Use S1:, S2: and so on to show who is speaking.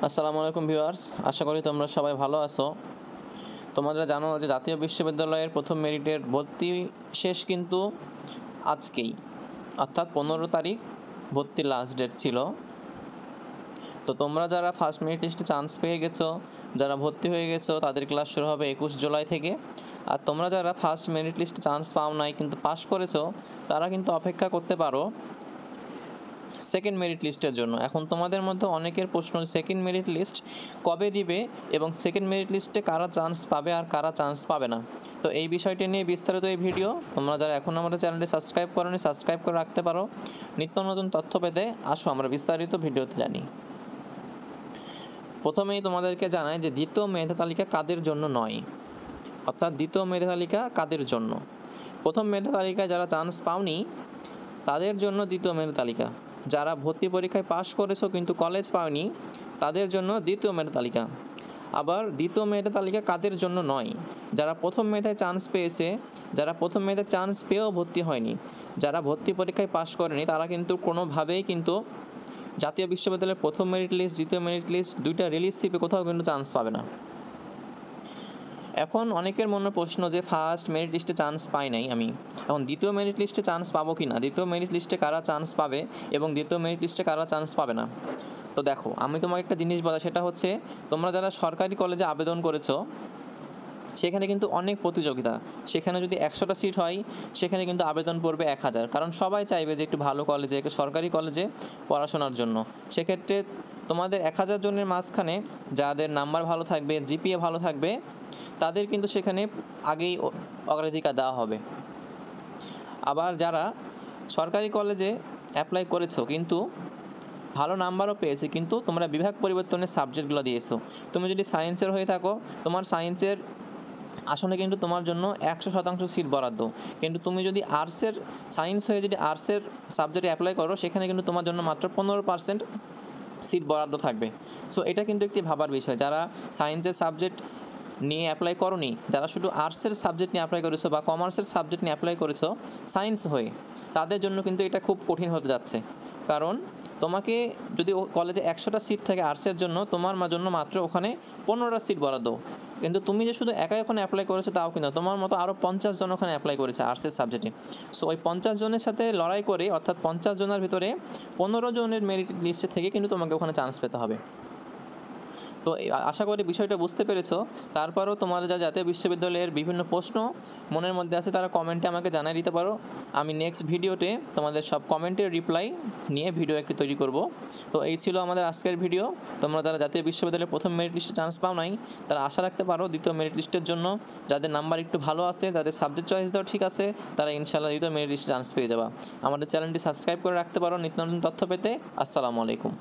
S1: আসসালামু আলাইকুম ভিউয়ার্স, আশা করি তোমরা সবাই ভালো আছো। তোমরা জানো যে জাতীয় বিশ্ববিদ্যালয়ের প্রথম মেরিটের ভর্তি শেষ কিন্তু আজকেই, অর্থাৎ 15 তারিখ ভর্তির লাস্ট ডেট ছিল। তো তোমরা যারা ফার্স্ট মেরিট লিস্টে চান্স পেয়ে গেছো, যারা ভর্তি হয়ে গেছো, তাদের ক্লাস শুরু হবে 21 জুলাই থেকে। আর তোমরা যারা ফার্স্ট মেরিট লিস্টে চান্স পাও নাই কিন্তু পাস করেছো, তারা কিন্তু অপেক্ষা করতে পারো সেকেন্ড মেরিট লিস্টের জন্য। এখন তোমাদের মধ্যে অনেকের প্রশ্ন, সেকেন্ড মেরিট লিস্ট কবে দিবে এবং সেকেন্ড মেরিট লিস্টে কারা চান্স পাবে আর কারা চান্স পাবে না। তো এই বিষয়টি নিয়ে বিস্তারিত এই ভিডিও। তোমরা যারা এখন আমাদের চ্যানেলটি সাবস্ক্রাইব করোনি, সাবস্ক্রাইব করে রাখতে পারো নিত্য নতুন তথ্য পেতে। আসো আমরা বিস্তারিত ভিডিওতে জানি। প্রথমেই তোমাদেরকে জানাই যে দ্বিতীয় মেধা তালিকা কাদের জন্য নয়, অর্থাৎ দ্বিতীয় মেধা তালিকা কাদের জন্য। প্রথম মেধা তালিকায় যারা চান্স পাওনি তাদের জন্য দ্বিতীয় মেধা তালিকা। যারা ভর্তি পরীক্ষায় পাশ করেছো কিন্তু কলেজ পাওনি, তাদের জন্য দ্বিতীয় মেধা তালিকা। আবার দ্বিতীয় মেধা তালিকা কাদের জন্য নয়, যারা প্রথম মেধায় চান্স পেয়েছে, যারা প্রথম মেধায় চান্স পেয়েও ভর্তি হয়নি, যারা ভর্তি পরীক্ষায় পাশ করেনি, তারা কিন্তু কোনোভাবেই কিন্তু জাতীয় বিশ্ববিদ্যালয়ের প্রথম মেরিট লিস্ট, দ্বিতীয় মেরিট লিস্ট দুইটা রিলিজ থেকে কোথাও কিন্তু চান্স পাবে না। এখন অনেকের মনে প্রশ্ন যে ফার্স্ট মেরিট লিস্টে চান্স পাই নাই আমি, এখন দ্বিতীয় মেরিট লিস্টে চান্স পাবো কি না, দ্বিতীয় মেরিট লিস্টে কারা চান্স পাবে এবং দ্বিতীয় মেরিট লিস্টে কারা চান্স পাবে না। তো দেখো, আমি তোমাকে একটা জিনিস বলা, সেটা হচ্ছে তোমরা যারা সরকারি কলেজে আবেদন করেছো সেখানে কিন্তু অনেক প্রতিযোগিতা। সেখানে যদি 100টা সিট হয়, সেখানে কিন্তু আবেদন পড়বে 1000, কারণ সবাই চাইবে যে একটু ভালো কলেজে, একটু সরকারি কলেজে পড়াশোনার জন্য। সেক্ষেত্রে তোমাদের 1000 জনের মাঝখানে যাদের নাম্বার ভালো থাকবে, জিপিএ ভালো থাকবে, তাদের কিন্তু সেখানে আগেই অগ্রাধিকার দেওয়া হবে। আবার যারা সরকারি কলেজে অ্যাপ্লাই করেছো কিন্তু ভালো নাম্বারও পেয়েছে, কিন্তু তোমরা বিভাগ পরিবর্তনের সাবজেক্টগুলো দিয়েছো, তুমি যদি সায়েন্সের হয়ে থাকো, তোমার সায়েন্সের আসলে কিন্তু তোমার জন্য 100% সিট বরাদ্দ। কিন্তু তুমি যদি আর্টসের, সায়েন্স হয়ে যদি আর্টসের সাবজেক্টে অ্যাপ্লাই করো, সেখানে কিন্তু তোমার জন্য মাত্র 15% সিট বরাদ্দ থাকবে। সো এটা কিন্তু একটি ভাবার বিষয়। যারা সায়েন্সের সাবজেক্ট নিয়ে অ্যাপ্লাই করোনি, যারা শুধু আর্টসের সাবজেক্ট নিয়ে অ্যাপ্লাই করেছো বা কমার্সের সাবজেক্ট নিয়ে অ্যাপ্লাই করেছো সায়েন্স হয়ে, তাদের জন্য কিন্তু এটা খুব কঠিন হতে যাচ্ছে। কারণ তোমাকে যদি কলেজে 100টা সিট থাকে আর্টসের জন্য, তোমার জন্য মাত্র ওখানে 15টা সিট বরাদ্দ। কিন্তু তুমি যে শুধু একাই ওখানে অ্যাপ্লাই করেছো তাও কিন্তু, তোমার মতো আরও 50 জন ওখানে অ্যাপ্লাই করেছে আর্টসের সাবজেক্টে। সো ওই 50 জনের সাথে লড়াই করে, অর্থাৎ 50 জনের ভিতরে 15 জনের মেরিট লিস্টে থেকে কিন্তু তোমাকে ওখানে চান্স পেতে হবে। তো আশা করি বিষয়টা বুঝতে পেরেছো। তারপরও তোমাদের যা জাতীয় বিশ্ববিদ্যালয়ের বিভিন্ন প্রশ্ন মনের মধ্যে আছে, তারা কমেন্টে আমাকে জানিয়ে দিতে পারো। আমি নেক্সট ভিডিওতে তোমাদের সব কমেন্টের রিপ্লাই নিয়ে ভিডিও একটি তৈরি করব। তো এই ছিল আমাদের আজকের ভিডিও। তোমরা যারা জাতীয় বিশ্ববিদ্যালয়ের প্রথম মেরিট লিস্টে চান্স পাও নাই, তারা আশা রাখতে পারো দ্বিতীয় মেরিট লিস্টের জন্য। যাদের নাম্বার একটু ভালো আছে, যাদের সাবজেক্ট চয়েস দেওয়া ঠিক আছে, তারা ইনশাআল্লাহ দ্বিতীয় মেরিট লিস্টে চান্স পেয়ে যাবা। আমাদের চ্যানেলটি সাবস্ক্রাইব করে রাখতে পারো নিত্য নতুন তথ্য পেতে। আসসালামু আলাইকুম।